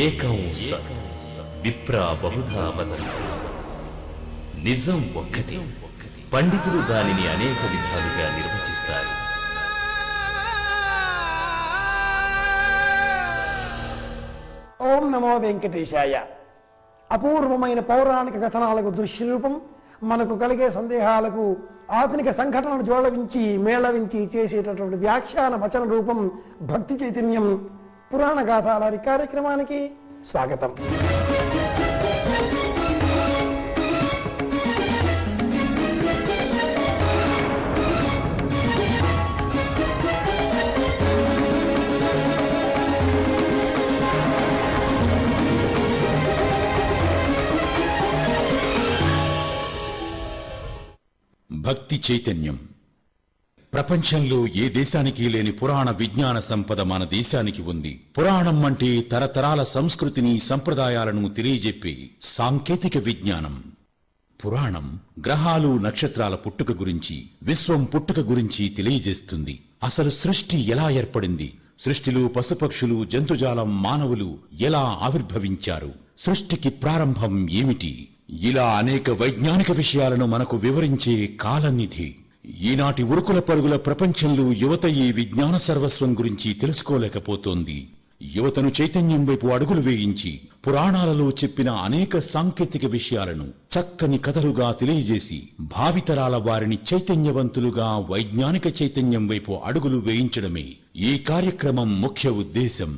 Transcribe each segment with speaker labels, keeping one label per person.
Speaker 1: ఏకం సత్ విప్రా బహుధా వదంతి. నిజం ఒక్కటి, పండితులు దానిని అనేక విధాలుగా నిర్వచిస్తారు.
Speaker 2: ఓం నమో వెంకటేశాయ. అపూర్వమైన పౌరాణిక కథనాలకు దృశ్య రూపం, మనకు కలిగే సందేహాలకు ఆధునిక సంఘటనలు జోళవించి మేళవించి చేసేటటువంటి వ్యాఖ్యాన వచన రూపం భక్తి చైతన్యం పురాణ గాథాల కార్యక్రమానికి స్వాగతం.
Speaker 3: భక్తి చైతన్యం. ప్రపంచంలో ఏ దేశానికి లేని పురాణ విజ్ఞాన సంపద మన దేశానికి ఉంది. పురాణం అంటే తరతరాల సంస్కృతిని సంప్రదాయాలను తెలియజెప్పే సాంకేతిక విజ్ఞానం. పురాణం గ్రహాలు నక్షత్రాల పుట్టుక గురించి, విశ్వం పుట్టుక గురించి తెలియజేస్తుంది. అసలు సృష్టి ఎలా ఏర్పడింది, సృష్టిలో పశుపక్షులు, జంతుజాలం, మానవులు ఎలా ఆవిర్భవించారు, సృష్టికి ప్రారంభం ఏమిటి, ఇలా అనేక వైజ్ఞానిక విషయాలను మనకు వివరించే కాలనిధి. ఈనాటి ఉరుకుల పరుగుల ప్రపంచంలో యువత ఈ విజ్ఞాన సర్వస్వం గురించి తెలుసుకోలేకపోతోంది. యువతను చైతన్యం వైపు అడుగులు వేయించి పురాణాలలో చెప్పిన అనేక సాంకేతిక విషయాలను చక్కని కథలుగా తెలియజేసి భావితరాల వారిని చైతన్యవంతులుగా వైజ్ఞానిక చైతన్యం వైపు అడుగులు వేయించడమే ఈ కార్యక్రమం ముఖ్య ఉద్దేశం.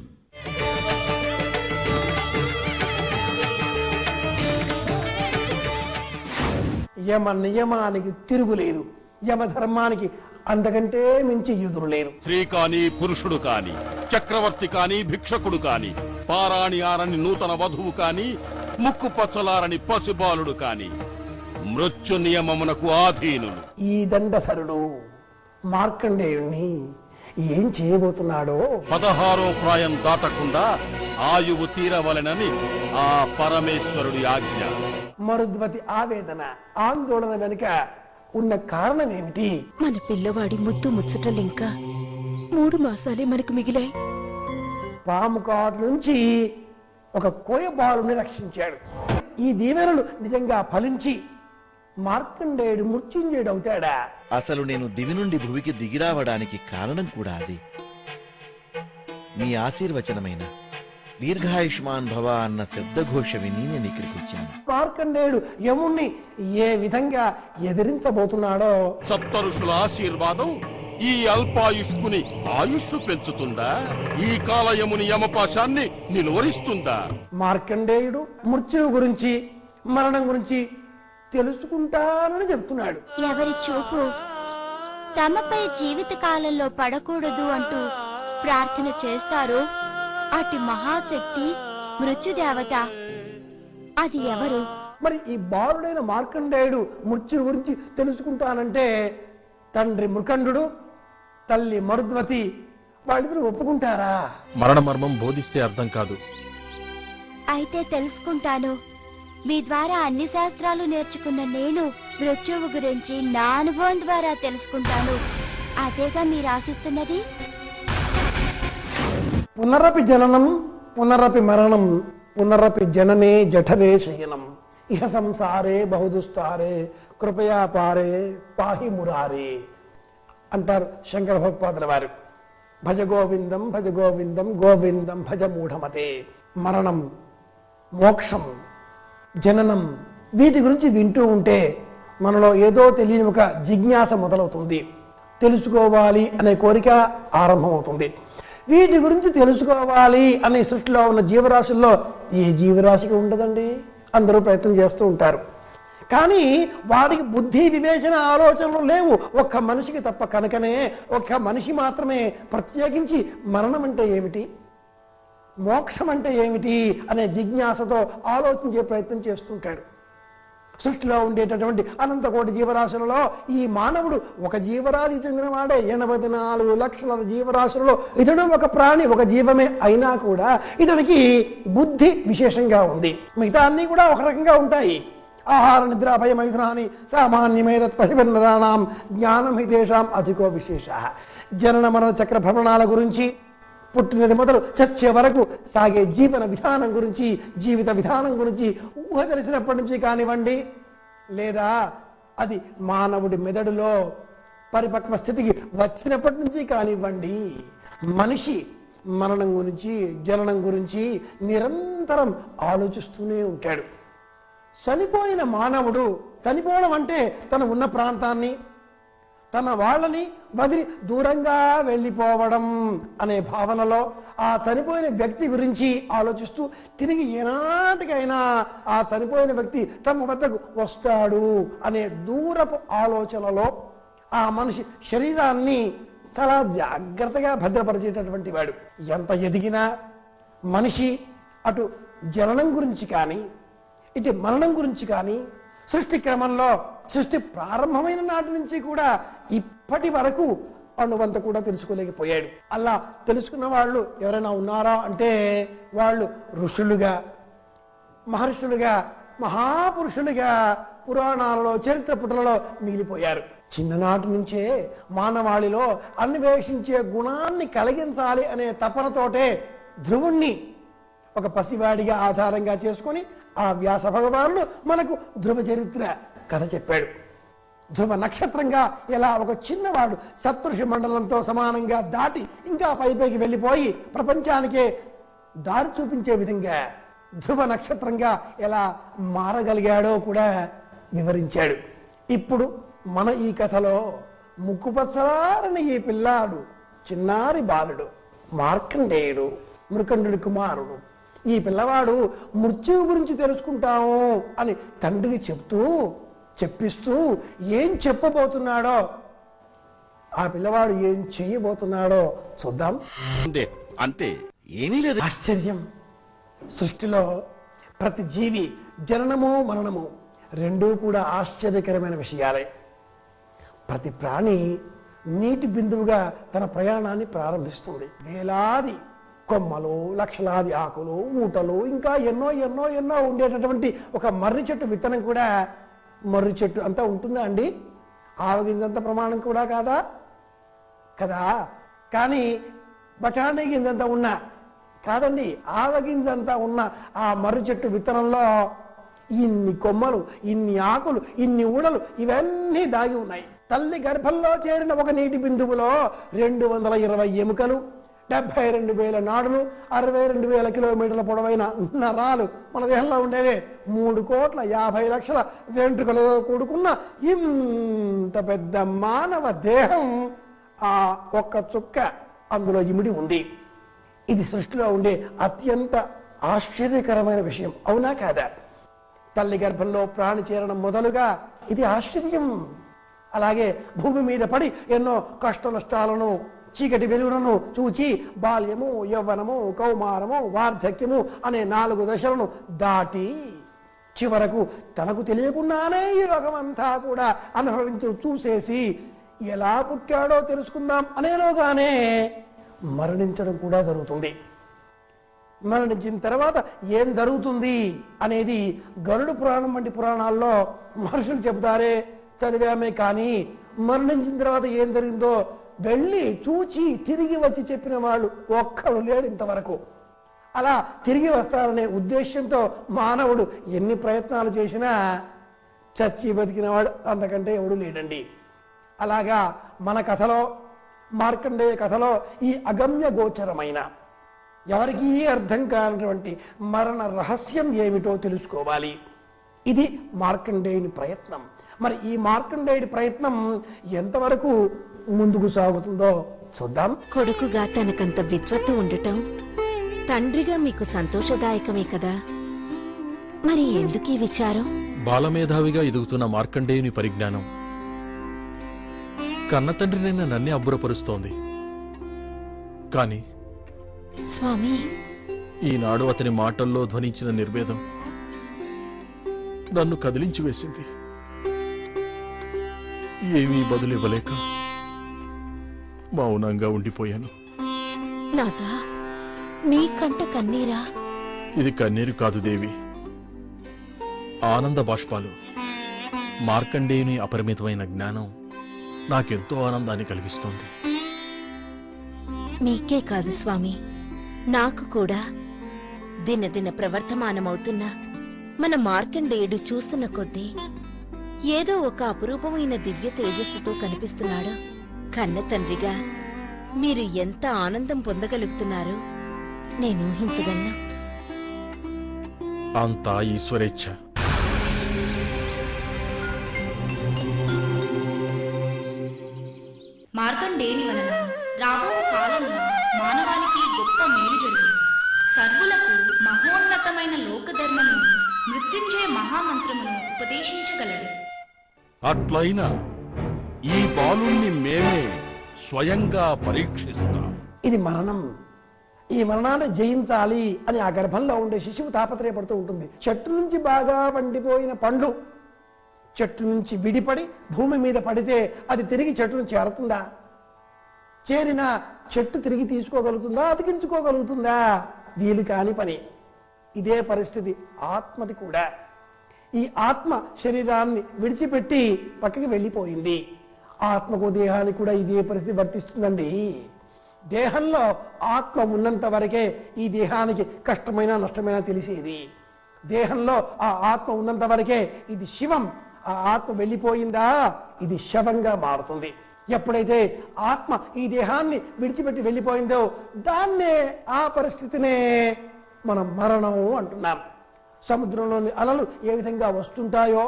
Speaker 2: యమ నియమానికి తిరుగులేదు, యమధర్మానికి అంతకంటే మించి ఎదురు లేరు.
Speaker 4: స్త్రీ కాని పురుషుడు కాని, చక్రవర్తి కాని భిక్షకుడు కాని, పారాణి ఆరని నూతన వధువు కాని, ముక్కు పచ్చలారని పసిబాలుడు కాని మృత్యు నియమమునకు ఆధీనులు.
Speaker 2: ఈ దండధరుడు మార్కండేయుణ్ణి ఏం చేయబోతున్నాడో
Speaker 4: 16వ ప్రాయం దాటకుండా ఆయువు తీరవలెనని ఆ పరమేశ్వరుడి ఆజ్ఞ.
Speaker 2: మరుద్వతి ఆవేదన, ఆందోళన వెనుక ఉన్న కారణం ఏమిటి?
Speaker 5: మన పిల్లవాడి ముద్దు ముచ్చటలింకా 3 మాసాలే మనకు మిగిలాయి.
Speaker 2: పాము కాటు నుంచి ఒక కోయబాలుని రక్షించాడు. ఈ దీవెనలు నిజంగా ఫలించి మార్కండేయుడు మృత్యుంజయుడు అవుతాడా?
Speaker 6: అసలు నేను దివి నుండి భువికి దిగిరావడానికి కారణం కూడా అది. మీ ఆశీర్వచనమైన దీర్ఘాయుష్మాన్ భవ అన్న శబ్దఘోష విని నేను ఇక్కడికి వచ్చాను.
Speaker 2: మార్కండేయుడు యముణ్ణి ఏ విధంగా ఎదిరించబోతున్నాడో.
Speaker 4: సప్తఋషుల ఆశీర్వాదం ఈ అల్పాయుష్కుని ఆయుష్ పెంచుతుందా? ఈ కాలయముని యమపాశాన్ని నిలువరిస్తుందా?
Speaker 2: మార్కండేయుడు మృత్యువు గురించి, మరణం గురించి తెలుసుకుంటానని చెప్తున్నాడు.
Speaker 7: ఎవరి చూపు తమపై జీవిత కాలంలో పడకూడదు అంటూ ప్రార్థన చేస్తారో అటు మహాశక్తి మృత్యుదేవత. అది ఎవరు?
Speaker 2: మరి ఈ బాలుడైన మార్కండేయుడు మృత్యు గురించి తెలుసుకుంటానంటే తండ్రి మృకండు, తల్లి మరుద్వతి వాళ్ళిద్దరూ ఒప్పుకుంటారా?
Speaker 8: మరణ మర్మం బోధిస్తే అర్థం కాదు.
Speaker 7: అయితే తెలుసుకుంటాను. మీ ద్వారా అన్ని శాస్త్రాలు నేర్చుకున్న నేను మృత్యువు గురించి నా అనుభవం ద్వారా తెలుసుకుంటాను. అదేగా మీరు ఆశిస్తున్నది?
Speaker 2: పునరపి జననం పునరపి మరణం పునరపి జననే జఠరే శయనం ఇహ సంసారే బహుదుస్తారే కృపయా పారే పాహి మురారే అంటారు శంకర భగవత్పాదుల వారు. భజ గోవిందం భజ గోవిందం గోవిందం భజ మూఢమతే. మరణం, మోక్షం, జననం, వీటి గురించి వింటూ ఉంటే మనలో ఏదో తెలియని ఒక జిజ్ఞాస మొదలవుతుంది. తెలుసుకోవాలి అనే కోరిక ఆరంభమవుతుంది. వీటి గురించి తెలుసుకోవాలి అనే సృష్టిలో ఉన్న జీవరాశుల్లో ఏ జీవరాశికి ఉండదండి? అందరూ ప్రయత్నం చేస్తూ ఉంటారు. కానీ వాడికి బుద్ధి, వివేచన, ఆలోచనలు లేవు. ఒక్క మనిషికి తప్ప. కనుకనే ఒక్క మనిషి మాత్రమే ప్రత్యేకించి మరణం అంటే ఏమిటి, మోక్షం అంటే ఏమిటి అనే జిజ్ఞాసతో ఆలోచించే ప్రయత్నం చేస్తుంటాడు. సృష్టిలో ఉండేటటువంటి అనంత కోటి జీవరాశులలో ఈ మానవుడు ఒక జీవరాశికి చెందినవాడే. 84 లక్షల జీవరాశులలో ఇతడు ఒక ప్రాణి, ఒక జీవమే అయినా కూడా ఇతడికి బుద్ధి విశేషంగా ఉంది. మిగతా అన్నీ కూడా ఒక రకంగా ఉంటాయి. ఆహార నిద్ర భయమైథునాని సామాన్యమేతత్ పశుభిర్నరాణాం జ్ఞానం హితేషాం అధికో విశేష. జనన మరణ చక్ర భ్రమణాల గురించి, పుట్టినది మొదలు చచ్చే వరకు సాగే జీవన విధానం గురించి, జీవిత విధానం గురించి ఊహ తెలిసినప్పటి నుంచి కానివ్వండి, లేదా అది మానవుడి మెదడులో పరిపక్వ స్థితికి వచ్చినప్పటి నుంచి కానివ్వండి, మనిషి మరణం గురించి, జననం గురించి నిరంతరం ఆలోచిస్తూనే ఉంటాడు. చనిపోయిన మానవుడు, చనిపోవడం అంటే తను ఉన్న ప్రాంతాన్ని, తన వాళ్ళని వదిలి దూరంగా వెళ్ళిపోవడం అనే భావనలో ఆ చనిపోయిన వ్యక్తి గురించి ఆలోచిస్తూ తిరిగి ఏనాటికైనా ఆ చనిపోయిన వ్యక్తి తమ వద్దకు వస్తాడు అనే దూరపు ఆలోచనలో ఆ మనిషి శరీరాన్ని చాలా జాగ్రత్తగా భద్రపరిచేటటువంటి వాడు. ఎంత ఎదిగినా మనిషి అటు జననం గురించి కానీ, ఇటు మరణం గురించి కానీ, సృష్టి క్రమంలో సృష్టి ప్రారంభమైన నాటి నుంచి కూడా ఇప్పటి వరకు అణువంత కూడా తెలుసుకోలేకపోయాడు. అలా తెలుసుకున్న వాళ్ళు ఎవరైనా ఉన్నారా అంటే వాళ్ళు ఋషులుగా, మహర్షులుగా, మహాపురుషులుగా పురాణాలలో, చరిత్ర పుటలలో మిగిలిపోయారు. చిన్ననాటి నుంచే మానవాళిలో అన్వేషించే గుణాన్ని కలిగించాలి అనే తపనతోటే ధ్రువుణ్ణి ఒక పసివాడిగా ఆధారంగా చేసుకొని ఆ వ్యాస భగవానుడు మనకు ధ్రువ చరిత్ర కథ చెప్పాడు. ధ్రువ నక్షత్రంగా ఎలా ఒక చిన్నవాడు సప్తఋషి మండలంతో సమానంగా దాటి ఇంకా పైపైకి వెళ్ళిపోయి ప్రపంచానికే దారి చూపించే విధంగా ధ్రువ నక్షత్రంగా ఎలా మారగలిగాడో కూడా వివరించాడు. ఇప్పుడు మన ఈ కథలో ముక్కుపచ్చలారని ఈ పిల్లాడు, చిన్నారి బాలుడు, మార్కండేయుడు, మృకండుడి కుమారుడు. ఈ పిల్లవాడు మృత్యువు గురించి తెలుసుకుంటాము అని తండ్రికి చెప్పిస్తూ ఏం చెప్పబోతున్నాడో, ఆ పిల్లవాడు ఏం చేయబోతున్నాడో చూద్దాం.
Speaker 4: అంతే.
Speaker 6: ఏమీ లేదు.
Speaker 2: ఆశ్చర్యం. సృష్టిలో ప్రతి జీవి జననము మరణము రెండూ కూడా ఆశ్చర్యకరమైన విషయాలే. ప్రతి ప్రాణి నీటి బిందువుగా తన ప్రయాణాన్ని ప్రారంభిస్తుంది. వేలాది కొమ్మలు, లక్షలాది ఆకులు, ఊటలు, ఇంకా ఎన్నో ఎన్నో ఎన్నో ఉండేటటువంటి ఒక మర్రి చెట్టు విత్తనం కూడా, మర్రి చెట్టు అంతా ఉంటుందా అండి? ఆవగింజంత ప్రమాణం కూడా కాదా కదా? కానీ బఠానీ గింజంతా ఉన్నా కాదండి, ఆవగింజంతా ఉన్న ఆ మర్రి చెట్టు విత్తనంలో ఇన్ని కొమ్మలు, ఇన్ని ఆకులు, ఇన్ని ఊడలు ఇవన్నీ దాగి ఉన్నాయి. తల్లి గర్భంలో చేరిన ఒక నీటి బిందువులో 220 ఎముకలు, 72,000 నాడులు, 62,000 కిలోమీటర్ల పొడవైన నరాలు మన దేహంలో ఉండేవే, 3,50,00,000 వెంట్రుకలతో కూడుకున్న ఇంత పెద్ద మానవ దేహం ఆ ఒక్క చుక్క అందులో ఇమిడి ఉంది. ఇది సృష్టిలో ఉండే అత్యంత ఆశ్చర్యకరమైన విషయం, అవునా కాదా? తల్లి గర్భంలో ప్రాణి చేరడం మొదలుగా ఇది ఆశ్చర్యం. అలాగే భూమి మీద పడి ఎన్నో కష్ట నష్టాలను, చీకటి వెలుగులను చూచి బాల్యము, యవ్వనము, కౌమారము, వార్ధక్యము అనే 4 దశలను దాటి చివరకు తనకు తెలియకుండానే ఈ లోకమంతా కూడా అనుభవించు చూసేసి ఎలా పుట్టాడో తెలుసుకుందాం అనేలోగానే మరణించడం కూడా జరుగుతుంది. మరణించిన తర్వాత ఏం జరుగుతుంది అనేది గరుడ పురాణం వంటి పురాణాల్లో మహర్షులు చెబుతారే, చదివామే. కానీ మరణించిన తర్వాత ఏం జరిగిందో వెళ్ళి చూచి తిరిగి వచ్చి చెప్పిన వాళ్ళు ఒక్కడు లేడు ఇంతవరకు. అలా తిరిగి వస్తారనే ఉద్దేశంతో మానవుడు ఎన్ని ప్రయత్నాలు చేసినా చచ్చి బతికినవాడు అంతకంటే ఎవడు లేడండి. అలాగా మన కథలో, మార్కండేయ కథలో ఈ అగమ్య గోచరమైన, ఎవరికీ అర్థం కానటువంటి మరణ రహస్యం ఏమిటో తెలుసుకోవాలి. ఇది మార్కండేయుని ప్రయత్నం. మరి ఈ మార్కండేయుడి ప్రయత్నం ఎంతవరకు ముందుకు సాగుతుందో చూద్దాం.
Speaker 5: కొడుకుగా తనకంత విద్వత్తు ఉండటం తండ్రిగా మీకు సంతోషదాయకమే కదా, మరి ఎందుకీ విచారం?
Speaker 8: బాలమేధావిగా ఎదుగుతున్న మార్కండేయుని పరిజ్ఞానం కన్నతండ్రినైన నన్నే అబ్బురపరుస్తోంది. కాని
Speaker 5: స్వామి,
Speaker 8: ఈనాడు అతని మాటల్లో ధ్వనించిన నిర్వేదం నన్ను కదిలించి వేసింది. ఏమీ బదులివ్వలేక మౌనంగా ఉండిపోయాను.
Speaker 5: నాథా, మీ కంట కన్నీరా?
Speaker 8: ఇది కన్నీరు కాదు దేవి, ఆనంద బాష్పాలు. మార్కండేయుని అపరిమితమైన జ్ఞానం నాకెంతో ఆనందాన్ని కలిగిస్తోంది.
Speaker 5: మీకే కాదు స్వామి, నాకు కూడా దినదిన ప్రవర్తమానమవుతున్న మన మార్కండేయుడు చూస్తున్న కొద్దీ ఏదో ఒక అపురూపమైన దివ్య తేజస్సుతో కనిపిస్తున్నాడు. కన్న తండ్రిగా మీరు ఎంత ఆనందం పొందగలుగుతున్నారో నేను ఊహించగలను.
Speaker 8: అంతా ఈశ్వరేచ్ఛ.
Speaker 9: మార్కండేయుని వలన రాబో కాలంలో మానవానికి గొప్ప మేలు జరిగింది. సర్వులకు మహోన్నతమైన లోకధర్మమును మృత్యుంజయ మహామంత్రమును ఉపదేశించగలడు.
Speaker 4: అట్లయినా ఈ బాలుణ్ణి మేమే స్వయంగా పరీక్షిస్తాం.
Speaker 2: ఇది మరణం. ఈ మరణాన్ని జయించాలి అని ఆ గర్భంలో ఉండే శిశువు తాపత్రయపడుతూ ఉంటుంది. చెట్టు నుంచి బాగా పండిపోయిన పండ్లు చెట్టు నుంచి విడిపడి భూమి మీద పడితే అది తిరిగి చెట్టును చేరుతుందా? చేరిన చెట్టు తిరిగి తీసుకోగలుగుతుందా? అతికించుకోగలుగుతుందా? వీలు కాని పని. ఇదే పరిస్థితి ఆత్మది కూడా. ఈ ఆత్మ శరీరాన్ని విడిచిపెట్టి పక్కకి వెళ్ళిపోయింది. ఆత్మకు దేహానికి కూడా ఇదే పరిస్థితి వర్తిస్తుందండి. దేహంలో ఆత్మ ఉన్నంత వరకే ఈ దేహానికి కష్టమైన నష్టమైన తెలిసేది. దేహంలో ఆ ఆత్మ ఉన్నంత వరకే ఇది శివం. ఆ ఆత్మ వెళ్ళిపోయిందా ఇది శవంగా మారుతుంది. ఎప్పుడైతే ఆత్మ ఈ దేహాన్ని విడిచిపెట్టి వెళ్ళిపోయిందో దాన్నే, ఆ పరిస్థితినే మనం మరణం అంటున్నాం. సముద్రంలోని అలలు ఏ విధంగా వస్తుంటాయో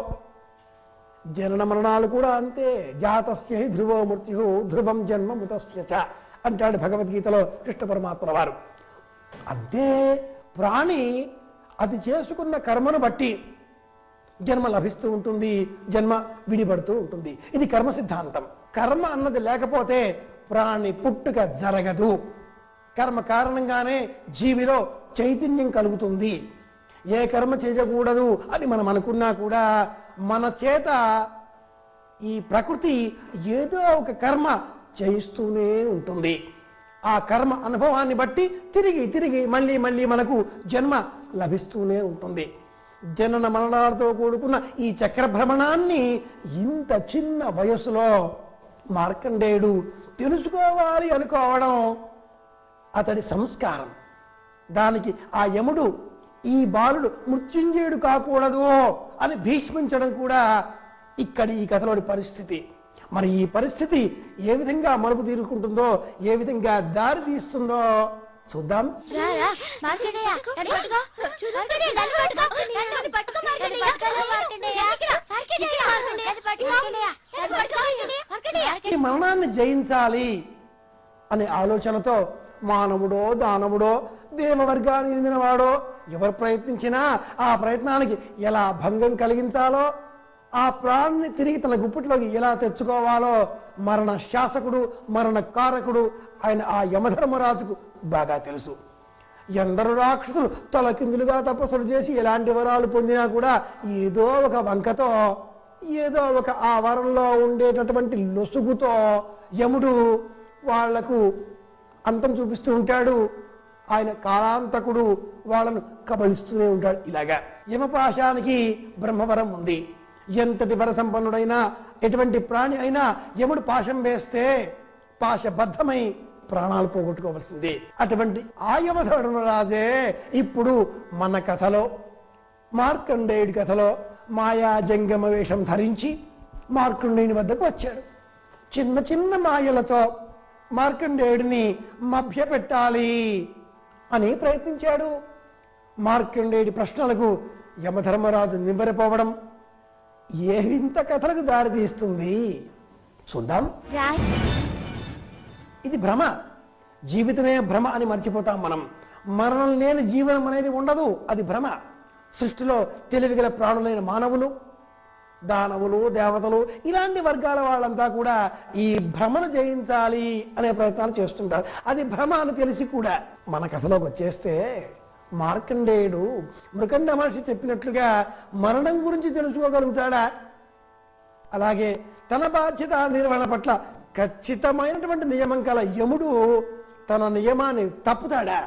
Speaker 2: జనన మరణాలు కూడా అంతే. జాతస్య హి ధ్రువో మృత్యు ధ్రువం జన్మ మృతస్య చ అంటాడు భగవద్గీతలో కృష్ణ పరమాత్మ వారు. అంతే, ప్రాణి అది చేసుకున్న కర్మను బట్టి జన్మ లభిస్తూ ఉంటుంది, జన్మ విడిపడుతూ ఉంటుంది. ఇది కర్మ సిద్ధాంతం. కర్మ అన్నది లేకపోతే ప్రాణి పుట్టుక జరగదు. కర్మ కారణంగానే జీవిలో చైతన్యం కలుగుతుంది. ఏ కర్మ చేయకూడదు అని మనం అనుకున్నా కూడా మన చేత ఈ ప్రకృతి ఏదో ఒక కర్మ చేయిస్తూనే ఉంటుంది. ఆ కర్మ అనుభవాన్ని బట్టి తిరిగి తిరిగి మళ్ళీ మళ్ళీ మనకు జన్మ లభిస్తూనే ఉంటుంది. జనన మరణాలతో కూడుకున్న ఈ చక్రభ్రమణాన్ని ఇంత చిన్న వయసులో మార్కండేయుడు తెలుసుకోవాలి అనుకోవడం అతడి సంస్కారం. దానికి ఆ యముడు ఈ బాలుడు మృత్యుంజయుడు కాకూడదు అని భీష్మించడం కూడా ఇక్కడి ఈ కథలోని పరిస్థితి. మరి ఈ పరిస్థితి ఏ విధంగా మలుపు తీరుకుంటుందో, ఏ విధంగా దారి తీస్తుందో చూద్దాం. ఈ మరణాన్ని జయించాలి అనే ఆలోచనతో మానవుడో దానవుడో దేవవర్గానికి చెందినవాడో ఎవరు ప్రయత్నించినా ఆ ప్రయత్నానికి ఎలా భంగం కలిగించాలో, ఆ ప్రాణాన్ని తిరిగి తన గుప్పిట్లోకి ఎలా తెచ్చుకోవాలో మరణ శాసకుడు, మరణ కారకుడు ఆయన ఆ యమధర్మరాజుకు బాగా తెలుసు. ఎందరు రాక్షసులు తలకిందులుగా తపస్సులు చేసి ఎలాంటి వరాలు పొందినా కూడా ఏదో ఒక వంకతో, ఏదో ఒక ఆ వరంలో ఉండేటటువంటి లొసుగుతో యముడు వాళ్లకు అంతం చూపిస్తూ ఉంటాడు. ఆయన కాలాంతకుడు, వాళ్ళను కబలిస్తూనే ఉంటాడు. ఇలాగా యమపాశానికి బ్రహ్మవరం ఉంది. ఎంతటి వర సంపన్నుడైనా, ఎటువంటి ప్రాణి అయినా యముడు పాశం వేస్తే పాశబద్ధమై ప్రాణాలు పోగొట్టుకోవాల్సిందే. అటువంటి ఆ యమధర్మరాజే ఇప్పుడు మన కథలో, మార్కండేయుడి కథలో మాయా జంగమ వేషం ధరించి మార్కండేయుని వద్దకు వచ్చాడు. చిన్న చిన్న మాయలతో మార్కండేయుడిని మభ్యపెట్టాలి అని ప్రయత్నించాడు. మార్కండేయుడి ప్రశ్నలకు యమధర్మరాజు నివ్వెరపోవడం ఏ వింత కథలకు దారితీస్తుంది చూద్దాం. ఇది భ్రమ. జీవితమే భ్రమ అని మర్చిపోతాం మనం. మరణం లేని జీవనం అనేది ఉండదు, అది భ్రమ. సృష్టిలో తెలివిగల ప్రాణులైన మానవులు, దానవులు, దేవతలు ఇలాంటి వర్గాల వాళ్ళంతా కూడా ఈ భ్రమను జయించాలి అనే ప్రయత్నాలు చేస్తుంటారు. అది భ్రమ అని తెలిసి కూడా మన కథలోకి వచ్చేస్తే మార్కండేయుడు మృకండ మహర్షి చెప్పినట్లుగా మరణం గురించి తెలుసుకోగలుగుతాడా? అలాగే తన బాధ్యత నిర్వహణ పట్ల ఖచ్చితమైనటువంటి నియమం కల యముడు తన నియమాన్ని తప్పుతాడా?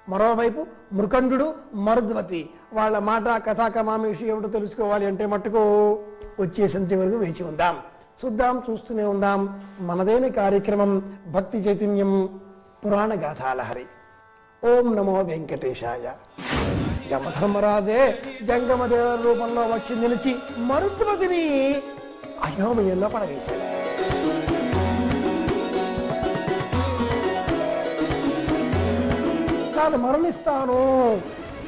Speaker 2: మరోవైపు మృకండు, మరుద్వతి వాళ్ళ మాట కథాకమామేషి ఏమిటో తెలుసుకోవాలి అంటే మట్టుకు వచ్చే సంచి వరకు వేచి ఉందాం. చూద్దాం, చూస్తూనే ఉందాం. మనదైన కార్యక్రమం భక్తి చైతన్యం. పురాణ గాథాలహరి. ఓం నమో వెంకటేశాయ. యమధర్మరాజే జంగమదేవ రూపంలో వచ్చి నిలిచి మరుద్మతిని అయోమయంలో పడవేశాడు. తాను మరణిస్తాను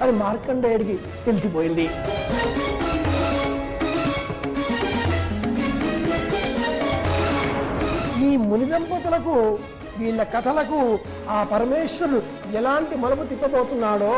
Speaker 2: అని మార్కండేయుడికి తెలిసిపోయింది. ఈ ముని దంపతులకు, వీళ్ళ కథలకు ఆ పరమేశ్వరుడు ఎలాంటి మలుపు తిప్పబోతున్నాడో